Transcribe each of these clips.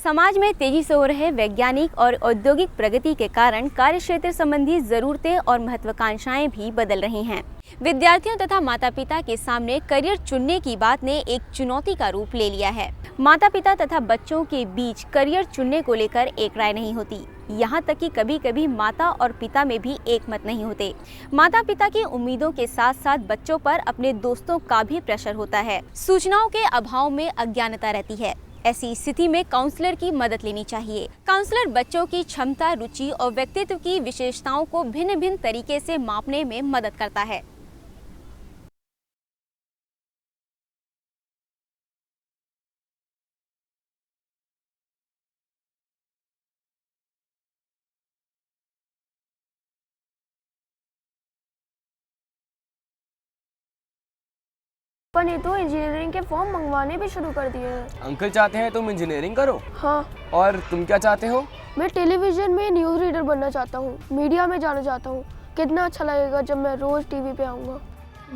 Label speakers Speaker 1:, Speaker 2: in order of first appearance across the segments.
Speaker 1: समाज में तेजी से हो रहे वैज्ञानिक और औद्योगिक प्रगति के कारण कार्यक्षेत्र संबंधी जरूरतें और महत्वाकांक्षाएं भी बदल रही हैं। विद्यार्थियों तथा माता पिता के सामने करियर चुनने की बात ने एक चुनौती का रूप ले लिया है। माता पिता तथा बच्चों के बीच करियर चुनने को लेकर एक राय नहीं होती। यहाँ तक कि कभी कभी माता और पिता में भी एक मत नहीं होते। माता पिता की उम्मीदों के साथ साथ बच्चों पर अपने दोस्तों का भी प्रेशर होता है। सूचनाओं के अभाव में अज्ञानता रहती है। ऐसी स्थिति में काउंसलर की मदद लेनी चाहिए। काउंसलर बच्चों की क्षमता, रुचि और व्यक्तित्व की विशेषताओं को भिन्न भिन्न तरीके से मापने में मदद करता है।
Speaker 2: पर ने तो इंजीनियरिंग के फॉर्म मंगवाने भी शुरू कर दिए हैं।
Speaker 3: अंकल चाहते हैं तुम इंजीनियरिंग करो।
Speaker 2: हाँ।
Speaker 3: और तुम क्या चाहते हो?
Speaker 2: मैं टेलीविजन में न्यूज़ रीडर बनना चाहता हूँ, मीडिया में जाना चाहता हूँ। कितना अच्छा लगेगा जब मैं रोज टीवी पे आऊँगा।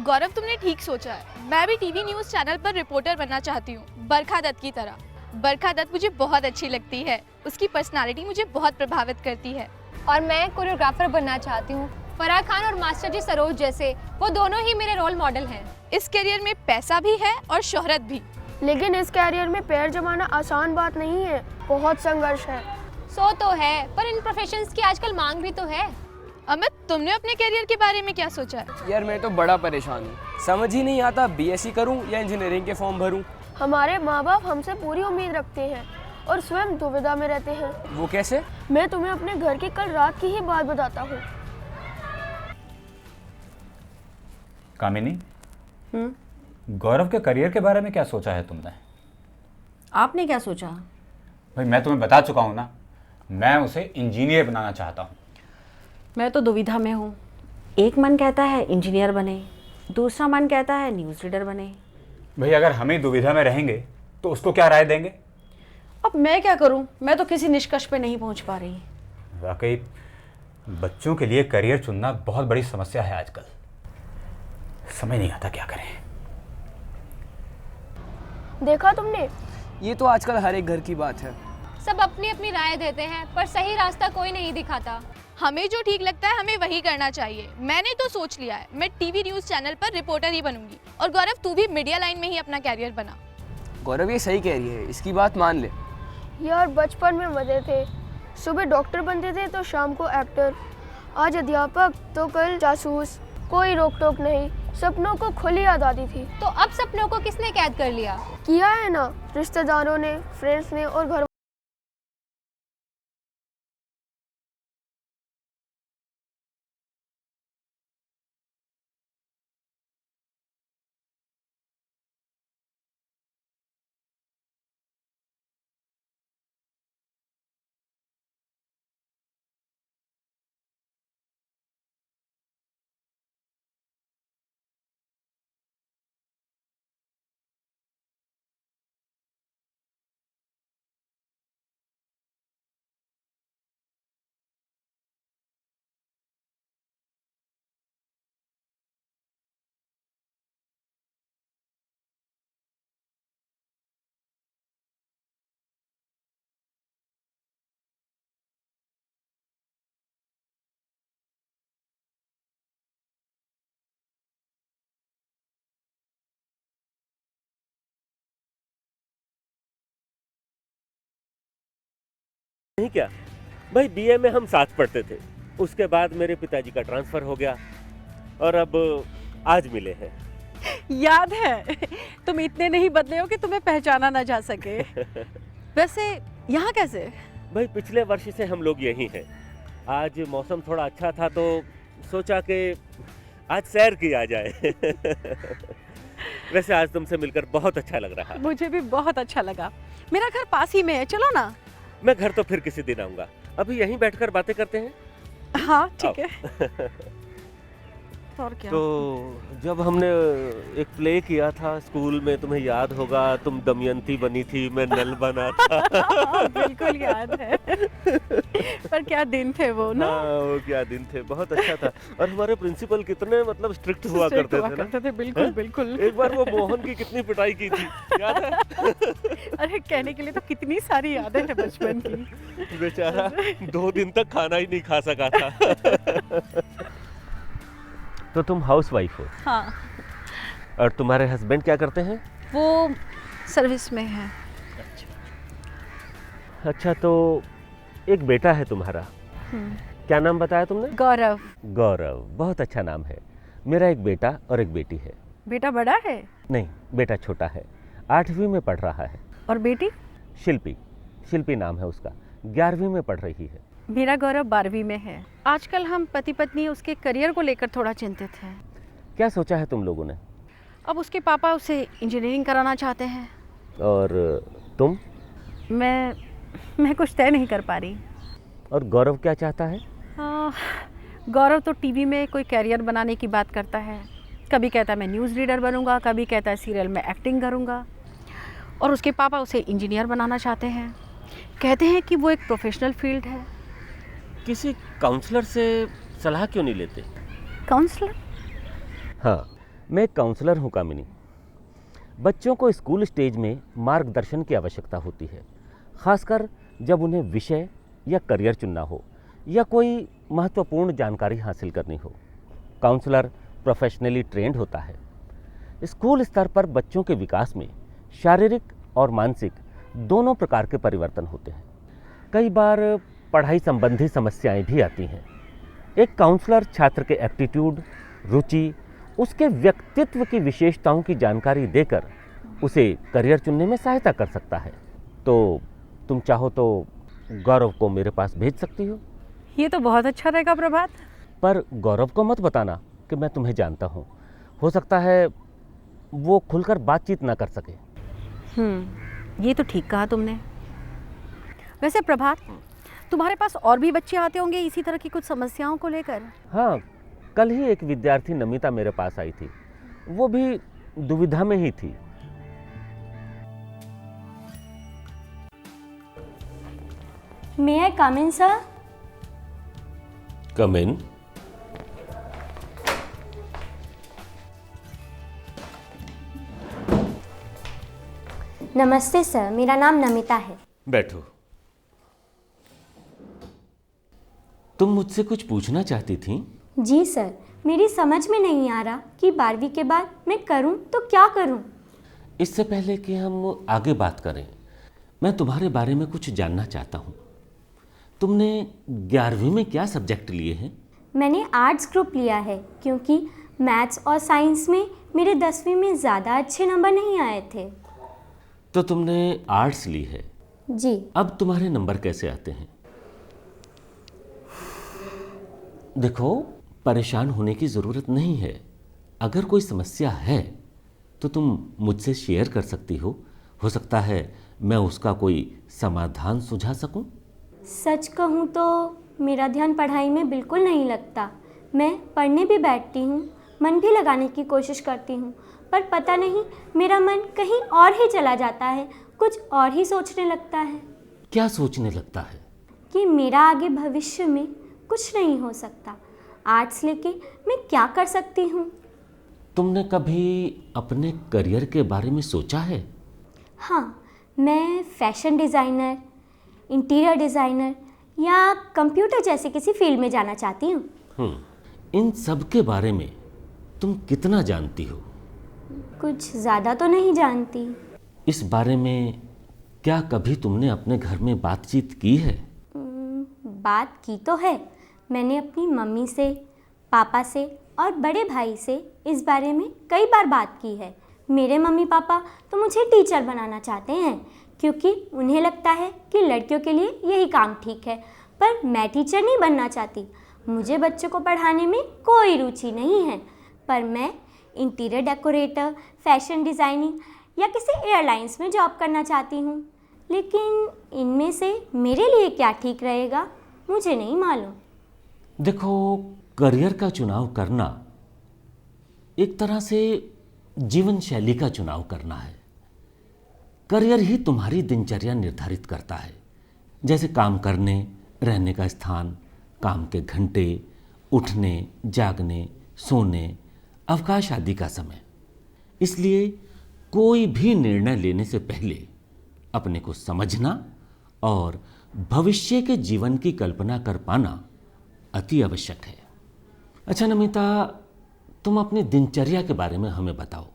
Speaker 4: गौरव, तुमने ठीक सोचा है। मैं भी टीवी न्यूज़ चैनल पर रिपोर्टर बनना चाहती हूँ, बरखा दत्त की तरह। बरखा दत्त मुझे बहुत अच्छी लगती है, उसकी पर्सनालिटी मुझे बहुत प्रभावित करती है।
Speaker 5: और मैं कोरियोग्राफर बनना चाहती हूँ, फराह खान और मास्टर जी सरोज जैसे। वो दोनों ही मेरे रोल मॉडल हैं।
Speaker 4: इस करियर में पैसा भी है और शोहरत भी।
Speaker 2: लेकिन इस कैरियर में पैर जमाना आसान बात नहीं है, बहुत संघर्ष है।
Speaker 5: सो तो है, पर इन प्रोफेशंस की आजकल मांग भी तो है।
Speaker 4: अमित, तुमने अपने करियर के बारे में क्या सोचा है?
Speaker 3: यार मैं तो बड़ा परेशान हूँ, समझ ही नहीं आता बीएससी करूँ या इंजीनियरिंग के फॉर्म भरूँ।
Speaker 2: हमारे माँ बाप हमसे पूरी उम्मीद रखते हैं और स्वयं दुविधा में रहते हैं।
Speaker 3: वो कैसे?
Speaker 2: मैं तुम्हें अपने घर की कल रात की ही बात बताता हूँ।
Speaker 6: कामिनी, गौरव के करियर के बारे में क्या सोचा है तुमने?
Speaker 1: आपने क्या सोचा?
Speaker 6: भाई मैं तुम्हें बता चुका हूँ ना, मैं उसे इंजीनियर बनाना चाहता हूँ।
Speaker 7: मैं तो दुविधा में हूँ। एक मन कहता है इंजीनियर बने, दूसरा मन कहता है न्यूज़ रीडर बने।
Speaker 6: भाई अगर हम ही दुविधा में रहेंगे तो उसको क्या राय देंगे?
Speaker 7: अब मैं क्या करूँ, मैं तो किसी निष्कर्ष पे नहीं पहुँच पा रही।
Speaker 6: वाकई बच्चों के लिए करियर चुनना बहुत बड़ी समस्या है आजकल, समझ नहीं आता क्या करें।
Speaker 2: देखा तुमने,
Speaker 3: ये तो आजकल हर एक घर की बात है।
Speaker 5: सब अपनी अपनी राय देते हैं, पर सही रास्ता कोई नहीं दिखाता।
Speaker 4: हमें जो ठीक लगता है हमें वही करना चाहिए। मैंने तो सोच लिया है, मैं टीवी न्यूज़ चैनल पर रिपोर्टर ही बनूंगी। और गौरव, तू भी मीडिया लाइन में ही अपना कैरियर बना।
Speaker 3: गौरव ये सही कह रही है, इसकी बात मान ले।
Speaker 2: यार बचपन में मजे थे। सुबह डॉक्टर बनते थे तो शाम को एक्टर, आज अध्यापक तो कल जासूस। कोई रोक टोक नहीं, सपनों को खुली आज़ादी थी।
Speaker 5: तो अब सपनों को किसने कैद कर लिया?
Speaker 2: किया है ना, रिश्तेदारों ने, फ्रेंड्स ने और घर।
Speaker 8: नहीं क्या भाई, बीए में हम साथ पढ़ते थे, उसके बाद मेरे पिताजी का ट्रांसफर हो गया और अब आज मिले हैं।
Speaker 7: याद है, तुम इतने नहीं बदले हो कि तुम्हें पहचाना ना जा सके। वैसे यहाँ कैसे?
Speaker 8: भाई पिछले वर्ष से हम लोग यहीं हैं। आज मौसम थोड़ा अच्छा था तो सोचा कि आज सैर किया जाए। वैसे आज तुमसे मिलकर बहुत अच्छा लग रहा है।
Speaker 7: मुझे भी बहुत अच्छा लगा। मेरा घर पास ही में है, चलो ना।
Speaker 8: मैं घर तो फिर किसी दिन आऊंगा, अभी यहीं बैठकर बातें करते हैं।
Speaker 7: हाँ ठीक है। और क्या?
Speaker 8: तो जब हमने एक प्ले किया था स्कूल में, तुम्हें याद होगा, तुम दमयंती बनी थी, मैं नल बना था।
Speaker 7: बिल्कुल याद है। पर क्या दिन थे वो ना।
Speaker 8: हाँ, वो क्या दिन थे, बहुत अच्छा था। और हमारे प्रिंसिपल कितने मतलब स्ट्रिक्ट हुआ करते थे ना।
Speaker 7: बिल्कुल बिल्कुल।
Speaker 8: एक बार वो मोहन की कितनी पिटाई की थी, याद है?
Speaker 7: अरे कहने के लिए तो कितनी सारी यादें हैं बचपन की।
Speaker 8: बेचारा 2 दिन तक खाना ही नहीं खा सका था। तो तुम हाउसवाइफ हो
Speaker 7: हाँ,
Speaker 8: और तुम्हारे हस्बैंड क्या करते हैं?
Speaker 7: वो सर्विस में है।
Speaker 8: अच्छा, तो एक बेटा है तुम्हारा, क्या नाम बताया तुमने?
Speaker 7: गौरव।
Speaker 8: गौरव, बहुत अच्छा नाम है। मेरा एक बेटा और एक बेटी है।
Speaker 7: बेटा बड़ा है?
Speaker 8: नहीं, बेटा छोटा है, 8वीं में पढ़ रहा है।
Speaker 7: और बेटी?
Speaker 8: शिल्पी, शिल्पी नाम है उसका, 11वीं में पढ़ रही है।
Speaker 7: मेरा गौरव 12वीं में है। आजकल हम पति पत्नी उसके करियर को लेकर थोड़ा चिंतित हैं।
Speaker 8: क्या सोचा है तुम लोगों ने?
Speaker 7: अब उसके पापा उसे इंजीनियरिंग कराना चाहते हैं।
Speaker 8: और तुम?
Speaker 7: मैं कुछ तय नहीं कर पा रही।
Speaker 8: और गौरव क्या चाहता है?
Speaker 7: गौरव तो टीवी में कोई कैरियर बनाने की बात करता है। कभी कहता है मैं न्यूज़ रीडर बनूंगा, कभी कहता है सीरियल में एक्टिंग करूंगा। और उसके पापा उसे इंजीनियर बनाना चाहते हैं। कहते हैं कि वो एक प्रोफेशनल फील्ड है।
Speaker 8: किसी काउंसलर से सलाह क्यों नहीं लेते?
Speaker 7: काउंसलर?
Speaker 8: हाँ, मैं एक काउंसलर हूँ कामिनी। बच्चों को स्कूल स्टेज में मार्गदर्शन की आवश्यकता होती है, खासकर जब उन्हें विषय या करियर चुनना हो या कोई महत्वपूर्ण जानकारी हासिल करनी हो। काउंसलर प्रोफेशनली ट्रेंड होता है। स्कूल स्तर पर बच्चों के विकास में शारीरिक और मानसिक दोनों प्रकार के परिवर्तन होते हैं। कई बार पढ़ाई संबंधी समस्याएं भी आती हैं। एक काउंसलर छात्र के एप्टीट्यूड, रुचि, उसके व्यक्तित्व की विशेषताओं की जानकारी देकर उसे करियर चुनने में सहायता कर सकता है। तो तुम चाहो तो गौरव को मेरे पास भेज सकती हो।
Speaker 7: ये तो बहुत अच्छा रहेगा प्रभात।
Speaker 8: पर गौरव को मत बताना कि मैं तुम्हें जानता हूँ। हो सकता है वो खुलकर बातचीत ना कर सके।
Speaker 7: ये तो ठीक कहा तुमने। वैसे प्रभात, तुम्हारे पास और भी बच्चे आते होंगे इसी तरह की कुछ समस्याओं को लेकर?
Speaker 8: हाँ, कल ही एक विद्यार्थी नमिता मेरे पास आई थी। वो भी दुविधा में ही थी।
Speaker 1: May I come in, sir?
Speaker 8: कम इन।
Speaker 1: नमस्ते सर, मेरा नाम नमिता है।
Speaker 8: बैठो। तुम मुझसे कुछ पूछना चाहती थी?
Speaker 1: जी सर, मेरी समझ में नहीं आ रहा कि 12वीं के बाद मैं करूं तो क्या करूं।
Speaker 8: इससे पहले कि हम आगे बात करें, मैं तुम्हारे बारे में कुछ जानना चाहता हूँ। तुमने 11वीं में क्या सब्जेक्ट लिए हैं?
Speaker 1: मैंने आर्ट्स ग्रुप लिया है क्योंकि मैथ्स और साइंस में मेरे 10वीं में ज़्यादा अच्छे नंबर नहीं आए थे।
Speaker 8: तो तुमने आर्ट्स ली है।
Speaker 1: जी।
Speaker 8: अब तुम्हारे नंबर कैसे आते हैं? देखो, परेशान होने की ज़रूरत नहीं है। अगर कोई समस्या है तो तुम मुझसे शेयर कर सकती हो सकता है मैं उसका कोई समाधान सुझा सकूं।
Speaker 1: सच कहूँ तो मेरा ध्यान पढ़ाई में बिल्कुल नहीं लगता। मैं पढ़ने भी बैठती हूँ, मन भी लगाने की कोशिश करती हूँ, पर पता नहीं मेरा मन कहीं और ही चला जाता है, कुछ और ही सोचने लगता है।
Speaker 8: क्या सोचने लगता है?
Speaker 1: कि मेरा आगे भविष्य में कुछ नहीं हो सकता। आर्ट्स लेके मैं क्या कर सकती हूँ?
Speaker 8: तुमने कभी अपने करियर के बारे में सोचा है?
Speaker 1: हाँ, मैं फैशन डिज़ाइनर, इंटीरियर डिज़ाइनर या कंप्यूटर जैसे किसी फील्ड में जाना चाहती हूँ।
Speaker 8: इन सब के बारे में तुम कितना जानती हो?
Speaker 1: कुछ ज़्यादा तो नहीं जानती।
Speaker 8: इस बारे में क्या कभी तुमने अपने घर में बातचीत की है?
Speaker 1: बात की तो है। मैंने अपनी मम्मी से, पापा से और बड़े भाई से इस बारे में कई बार बात की है। मेरे मम्मी पापा तो मुझे टीचर बनाना चाहते हैं क्योंकि उन्हें लगता है कि लड़कियों के लिए यही काम ठीक है, पर मैं टीचर नहीं बनना चाहती। मुझे बच्चों को पढ़ाने में कोई रुचि नहीं है, पर मैं इंटीरियर डेकोरेटर, फैशन डिज़ाइनिंग या किसी एयरलाइंस में जॉब करना चाहती हूँ। लेकिन इनमें से मेरे लिए क्या ठीक रहेगा मुझे नहीं मालूम।
Speaker 8: देखो, करियर का चुनाव करना एक तरह से जीवन शैली का चुनाव करना है। करियर ही तुम्हारी दिनचर्या निर्धारित करता है, जैसे काम करने, रहने का स्थान, काम के घंटे, उठने, जागने, सोने, अवकाश आदि का समय। इसलिए कोई भी निर्णय लेने से पहले
Speaker 9: अपने को समझना और भविष्य के जीवन की कल्पना कर पाना अति आवश्यक है। अच्छा नमिता, तुम अपनी दिनचर्या के बारे में हमें बताओ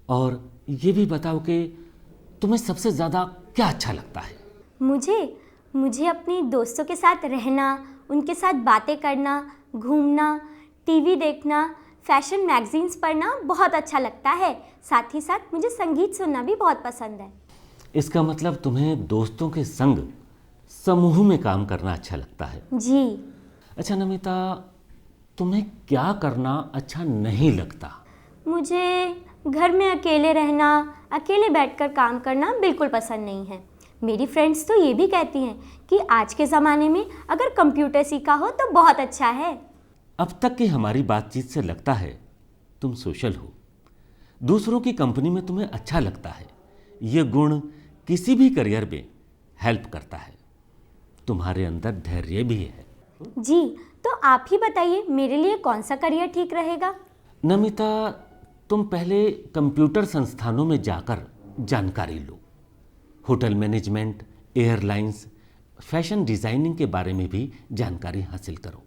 Speaker 9: और ये भी बताओ कि तुम्हें सबसे ज़्यादा क्या अच्छा लगता है।
Speaker 10: मुझे अपने दोस्तों के साथ रहना, उनके साथ बातें करना, घूमना, टीवी देखना, फैशन मैगजीन्स पढ़ना बहुत अच्छा लगता है। साथ ही साथ मुझे संगीत सुनना भी बहुत पसंद है।
Speaker 9: इसका मतलब तुम्हें दोस्तों के संग समूह में काम करना अच्छा लगता है।
Speaker 10: जी।
Speaker 9: अच्छा नमिता, तुम्हें क्या करना अच्छा नहीं लगता?
Speaker 10: मुझे घर में अकेले रहना, अकेले बैठकर काम करना बिल्कुल पसंद नहीं है। मेरी फ्रेंड्स तो ये भी कहती हैं कि आज के ज़माने में अगर कंप्यूटर सीखा हो तो बहुत अच्छा है।
Speaker 9: अब तक की हमारी बातचीत से लगता है तुम सोशल हो, दूसरों की कंपनी में तुम्हें अच्छा लगता है। ये गुण किसी भी करियर में हेल्प करता है। तुम्हारे अंदर धैर्य भी है।
Speaker 10: जी, तो आप ही बताइए मेरे लिए कौन सा करियर ठीक रहेगा?
Speaker 9: नमिता, तुम पहले कंप्यूटर संस्थानों में जाकर जानकारी लो। Hotel management, airlines, fashion designing के बारे में भी जानकारी हासिल करो।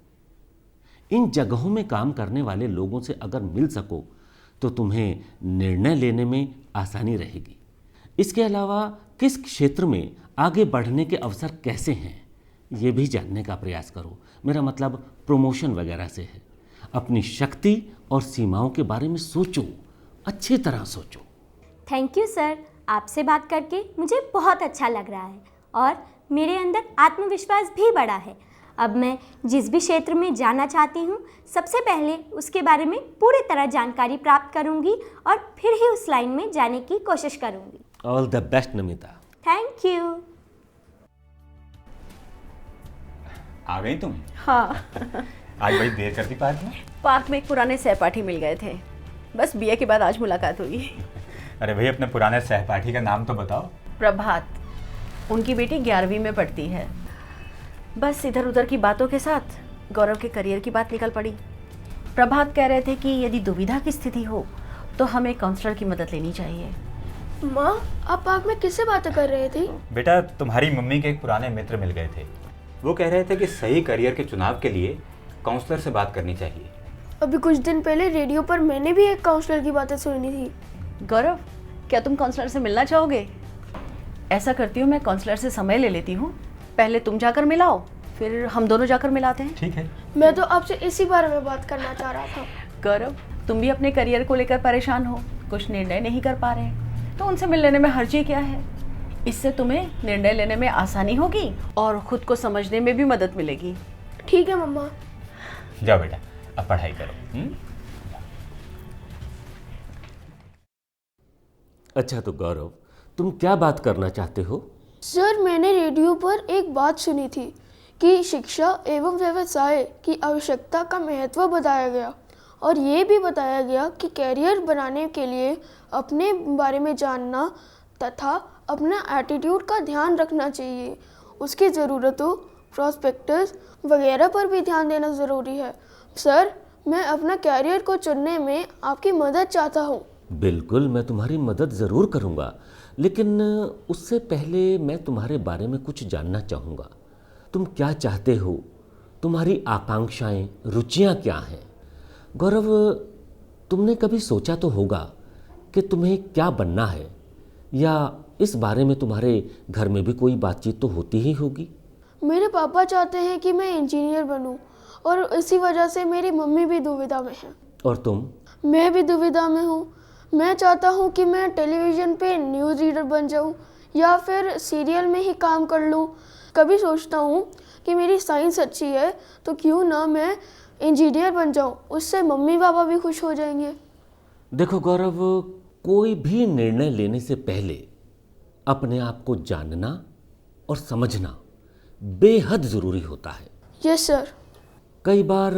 Speaker 9: इन जगहों में काम करने वाले लोगों से अगर मिल सको तो तुम्हें निर्णय लेने में आसानी रहेगी। इसके अलावा किस क्षेत्र में आगे बढ़ने के अवसर कैसे हैं ये भी जानने का प्रयास करो। मेरा मतलब प्रमोशन वगैरह से है। अपनी शक्ति और सीमाओं के बारे में सोचो, अच्छी तरह सोचो।
Speaker 10: थैंक यू सर, आपसे बात करके मुझे बहुत अच्छा लग रहा है और मेरे अंदर आत्मविश्वास भी बढ़ा है। अब मैं जिस भी क्षेत्र में जाना चाहती हूँ सबसे पहले उसके बारे में पूरी तरह जानकारी प्राप्त करूँगी और फिर ही उस लाइन में जाने की कोशिश करूँगी।
Speaker 9: All the best Namita.
Speaker 10: Thank you.
Speaker 6: आ गई तुम?
Speaker 7: हाँ।
Speaker 6: आज बड़ी देर कर दी पार्क में।
Speaker 7: पार्क में एक पुराने सहपाठी मिल गए थे, बस बीए के बाद आज मुलाकात हुई।
Speaker 6: अरे भाई, अपने पुराने सहपाठी का नाम तो बताओ।
Speaker 7: प्रभात, उनकी बेटी 11वीं में पढ़ती है। बस इधर उधर की बातों के साथ गौरव के करियर की बात निकल पड़ी। प्रभात कह रहे थे कि यदि दुविधा की स्थिति हो तो हमें काउंसलर की मदद लेनी चाहिए।
Speaker 2: माँ, आप पार्क में किससे बातें कर रहे थे?
Speaker 6: बेटा, तुम्हारी मम्मी के एक पुराने मित्र मिल गए थे। वो कह रहे थे कि सही करियर के चुनाव के लिए काउंसलर से बात करनी चाहिए।
Speaker 2: अभी कुछ दिन पहले रेडियो पर मैंने भी एक काउंसलर की बातें सुनी थी।
Speaker 7: गौरव, क्या तुम काउंसलर से मिलना चाहोगे? ऐसा करती हूँ, मैं काउंसलर से समय ले लेती हूँ, पहले तुम जाकर मिलाओ, फिर हम दोनों जाकर मिलाते हैं।
Speaker 6: ठीक है।
Speaker 2: मैं तो आपसे इसी बारे में बात करना चाह रहा था।
Speaker 7: गौरव, तुम भी अपने करियर को लेकर परेशान हो, कुछ निर्णय नहीं कर पा रहे, तो उनसे मिल लेने में हर्जी क्या है? इससे तुम्हें निर्णय लेने में आसानी होगी और खुद को समझने में भी मदद मिलेगी।
Speaker 2: ठीक है मम्मा।
Speaker 6: जाओ बेटा, अब पढ़ाई करो।
Speaker 9: अच्छा तो गौरव, तुम क्या बात करना चाहते हो?
Speaker 2: सर, मैंने रेडियो पर एक बात सुनी थी कि शिक्षा एवं व्यवसाय की आवश्यकता का महत्व बताया गया और ये भी बताया गया कि कैरियर बनाने के लिए अपने बारे में जानना तथा अपना एटीट्यूड का ध्यान रखना चाहिए। उसकी ज़रूरतों, प्रॉस्पेक्टस वगैरह पर भी ध्यान देना ज़रूरी है। सर, मैं अपना कैरियर को चुनने में आपकी मदद चाहता हूँ।
Speaker 9: बिल्कुल, मैं तुम्हारी मदद ज़रूर करूँगा, लेकिन उससे पहले मैं तुम्हारे बारे में कुछ जानना चाहूँगा। तुम क्या चाहते हो? तुम्हारी आकांक्षाएं, रुचियाँ क्या हैं? गौरव, तुमने कभी सोचा तो होगा कि तुम्हें क्या बनना है, या इस बारे में तुम्हारे घर में भी कोई बातचीत तो होती ही होगी।
Speaker 2: मेरे पापा चाहते हैं कि मैं इंजीनियर बनूं और इसी वजह से मेरी मम्मी भी दुविधा में है।
Speaker 9: और तुम?
Speaker 2: मैं भी दुविधा में हूँ। मैं चाहता हूँ कि मैं टेलीविज़न पे न्यूज़ रीडर बन जाऊँ या फिर सीरियल में ही काम कर लूँ। कभी सोचता हूँ कि मेरी साइंस अच्छी है तो क्यों ना मैं इंजीनियर बन जाऊँ, उससे मम्मी पापा भी खुश हो जाएंगे।
Speaker 9: देखो गौरव, कोई भी निर्णय लेने से पहले अपने आप को जानना और समझना बेहद ज़रूरी होता है।
Speaker 2: Yes sir.
Speaker 9: कई बार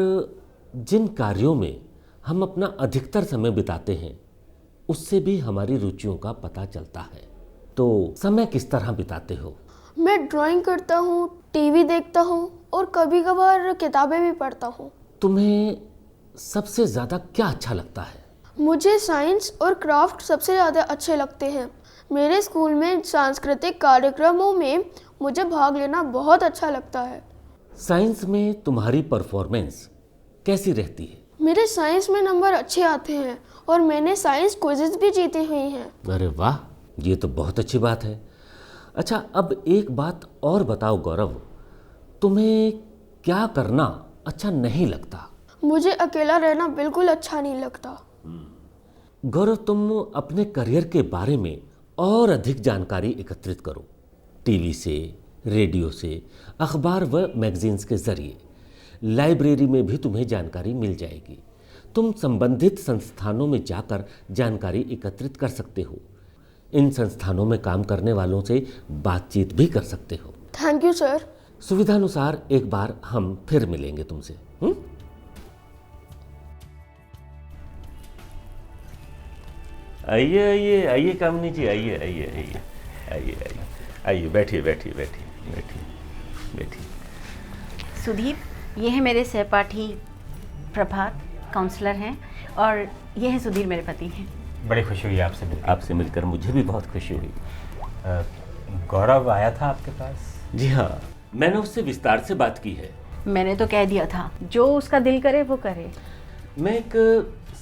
Speaker 9: जिन कार्यों में हम अपना अधिकतर समय बिताते हैं उससे भी हमारी रुचियों का पता चलता है। तो समय किस तरह बिताते हो?
Speaker 2: मैं ड्राइंग करता हूँ, टीवी देखता हूँ और कभी कभार किताबें भी पढ़ता हूँ।
Speaker 9: तुम्हें सबसे ज़्यादा क्या अच्छा लगता है?
Speaker 2: मुझे साइंस और क्राफ्ट सबसे ज़्यादा अच्छे लगते हैं। मेरे स्कूल में सांस्कृतिक कार्यक्रमों में मुझे भाग लेना बहुत अच्छा लगता है।
Speaker 9: साइंस में तुम्हारी परफॉर्मेंस कैसी रहती है?
Speaker 2: मेरे साइंस में नंबर अच्छे आते हैं और मैंने साइंस क्विज़ेस भी जीती हुई हैं।
Speaker 9: अरे वाह, ये तो बहुत अच्छी बात है। अच्छा, अब एक बात और बताओ गौरव, तुम्हें क्या करना अच्छा नहीं लगता?
Speaker 2: मुझे अकेला रहना बिल्कुल अच्छा नहीं लगता।
Speaker 9: गौरव, तुम अपने करियर के बारे में और अधिक जानकारी एकत्रित करो। टीवी से, रेडियो से, अखबार व मैगजीन्स के जरिए। लाइब्रेरी में भी तुम्हें जानकारी मिल जाएगी। तुम संबंधित संस्थानों में जाकर जानकारी एकत्रित कर सकते हो। इन संस्थानों में काम करने वालों से बातचीत भी कर सकते हो।
Speaker 2: Thank you sir.
Speaker 9: सुविधानुसार एक बार हम फिर मिलेंगे तुमसे। आइए आइए आइए कामनी जी, आइए आइए आइए आइए आइए आइए, बैठिए बैठिए बैठिए बैठिए बैठिए।
Speaker 7: सुधीर, ये है मेरे सहपाठी प्रभात, काउंसलर हैं, और ये है सुधीर, मेरे पति हैं।
Speaker 6: बड़ी खुशी हुई आपसे मिलकर।
Speaker 9: आपसे मिलकर मुझे भी बहुत खुशी हुई।
Speaker 6: गौरव आया था आपके पास?
Speaker 9: जी हाँ, मैंने उससे विस्तार से बात की है।
Speaker 7: मैंने तो कह दिया था, जो उसका दिल करे वो करे।
Speaker 9: मैं एक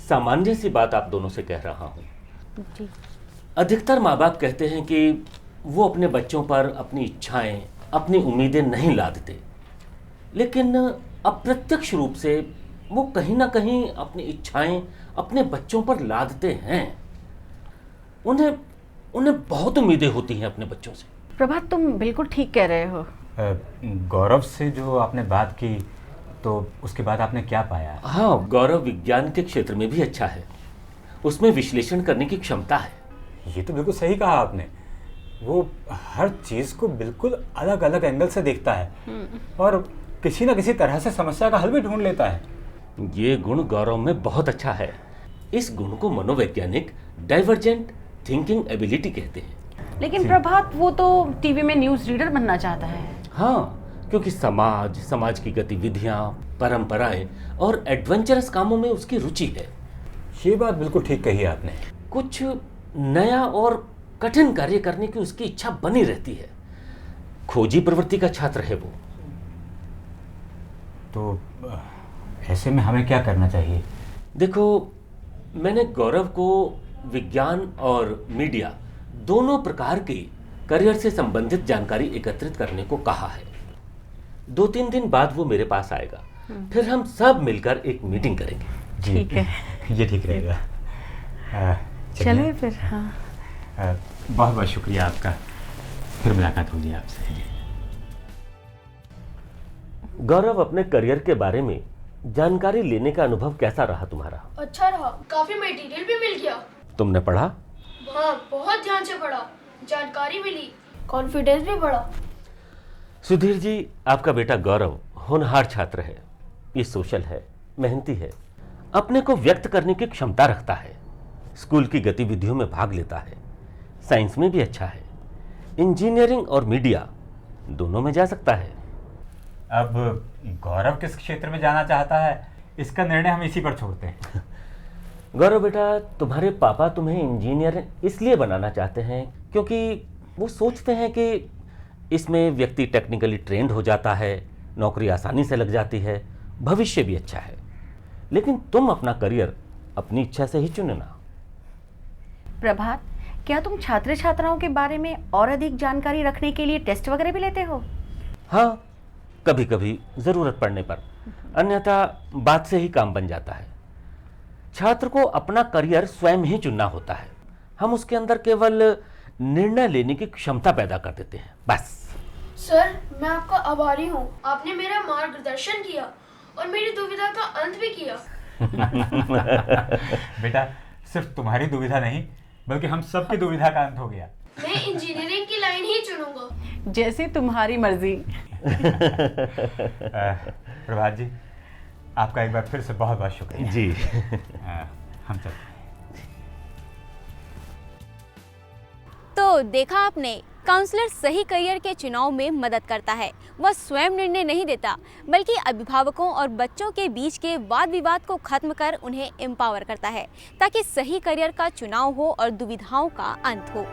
Speaker 9: सामान्य सी बात आप दोनों से कह रहा हूँ।
Speaker 7: जी।
Speaker 9: अधिकतर माँ बाप कहते हैं कि वो अपने बच्चों पर अपनी इच्छाएं, अपनी उम्मीदें नहीं लादते, लेकिन अप्रत्यक्ष रूप से वो कहीं ना कहीं अपनी इच्छाएं अपने बच्चों पर लादते हैं। उन्हें बहुत उम्मीदें होती हैं अपने बच्चों से।
Speaker 7: प्रभात, तुम बिल्कुल ठीक कह रहे हो।
Speaker 6: गौरव से जो आपने बात की, तो उसके बाद आपने क्या पाया?
Speaker 9: हाँ, गौरव विज्ञान के क्षेत्र में भी अच्छा है। उसमें विश्लेषण करने की क्षमता है।
Speaker 6: ये तो बिल्कुल सही कहा आपने। वो हर चीज़ को बिल्कुल अलग अलग एंगल से देखता है और किसी न किसी तरह से समस्या का हल भी ढूंढ लेता है।
Speaker 9: ये गुण गौरव में बहुत अच्छा है। इस गुण को मनोवैज्ञानिक डाइवर्जेंट थिंकिंग एबिलिटी कहते हैं।
Speaker 7: लेकिन प्रभात, वो तो टीवी में न्यूज़ रीडर बनना चाहता है।
Speaker 9: हाँ, क्योंकि समाज की गतिविधियाँ, परंपराएं और एडवेंचरस कामों में उसकी रुचि है।
Speaker 6: ये बात बिल्कुल ठीक कही आपने।
Speaker 9: कुछ नया और कठिन कार्य करने की उसकी इच्छा बनी रहती है। खोजी प्रवृत्ति का छात्र है वो।
Speaker 6: तो ऐसे में हमें क्या करना चाहिए?
Speaker 9: देखो, मैंने गौरव को विज्ञान और मीडिया दोनों प्रकार की करियर से संबंधित जानकारी एकत्रित करने को कहा है। 2-3 दिन बाद वो मेरे पास आएगा, फिर हम सब मिलकर एक मीटिंग करेंगे।
Speaker 7: ठीक है,
Speaker 6: ये ठीक रहेगा।
Speaker 7: चलिए फिर। हाँ,
Speaker 6: बहुत बहुत शुक्रिया आपका। फिर मुलाकात होगी आपसे।
Speaker 9: गौरव, अपने करियर के बारे में जानकारी लेने का अनुभव कैसा रहा तुम्हारा?
Speaker 2: अच्छा रहा, काफी मटेरियल भी मिल गया।
Speaker 9: तुमने पढ़ा?
Speaker 2: हाँ, बहुत ध्यान से पढ़ा, जानकारी मिली, कॉन्फिडेंस भी बढ़ा।
Speaker 9: सुधीर जी, आपका बेटा गौरव होनहार छात्र है। ये सोशल है, मेहनती है, अपने को व्यक्त करने की क्षमता रखता है, स्कूल की गतिविधियों में भाग लेता है, साइंस में भी अच्छा है, इंजीनियरिंग और मीडिया दोनों में जा सकता है।
Speaker 6: अब गौरव किस क्षेत्र में जाना चाहता है, इसका निर्णय हम इसी पर छोड़ते हैं।
Speaker 9: गौरव बेटा, तुम्हारे पापा तुम्हें इंजीनियर इसलिए बनाना चाहते हैं क्योंकि वो सोचते हैं कि इसमें व्यक्ति टेक्निकली ट्रेंड हो जाता है, नौकरी आसानी से लग जाती है, भविष्य भी अच्छा है। लेकिन तुम अपना करियर अपनी इच्छा से ही चुनना।
Speaker 7: प्रभात, क्या तुम छात्र छात्राओं के बारे में और अधिक जानकारी रखने के लिए टेस्ट वगैरह भी लेते हो?
Speaker 9: हाँ, कभी कभी ज़रूरत पड़ने पर, अन्यथा बात से ही काम बन जाता है। छात्र को अपना करियर स्वयं ही चुनना होता है। हम उसके अंदर केवल निर्णय लेने की क्षमता पैदा कर देते हैं, बस।
Speaker 2: सर, मैं आपका आभारी हूँ। आपने मेरा मार्गदर्शन किया और मेरी दुविधा का अंत भी किया।
Speaker 6: बेटा, सिर्फ तुम्हारी दुविधा नहीं, बल्कि हम सबकी दुविधा का अंत हो गया।
Speaker 2: मैं इंजीनियरिंग की लाइन ही चुनूंगा।
Speaker 7: जैसे तुम्हारी मर्जी।
Speaker 6: प्रभात जी, आपका एक बार फिर से बहुत बहुत शुक्रिया
Speaker 9: जी।
Speaker 6: हम चलते हैं।
Speaker 1: तो देखा आपने, काउंसलर सही करियर के चुनाव में मदद करता है। वह स्वयं निर्णय नहीं देता, बल्कि अभिभावकों और बच्चों के बीच के वाद विवाद को खत्म कर उन्हें एम्पावर करता है, ताकि सही करियर का चुनाव हो और दुविधाओं का अंत हो।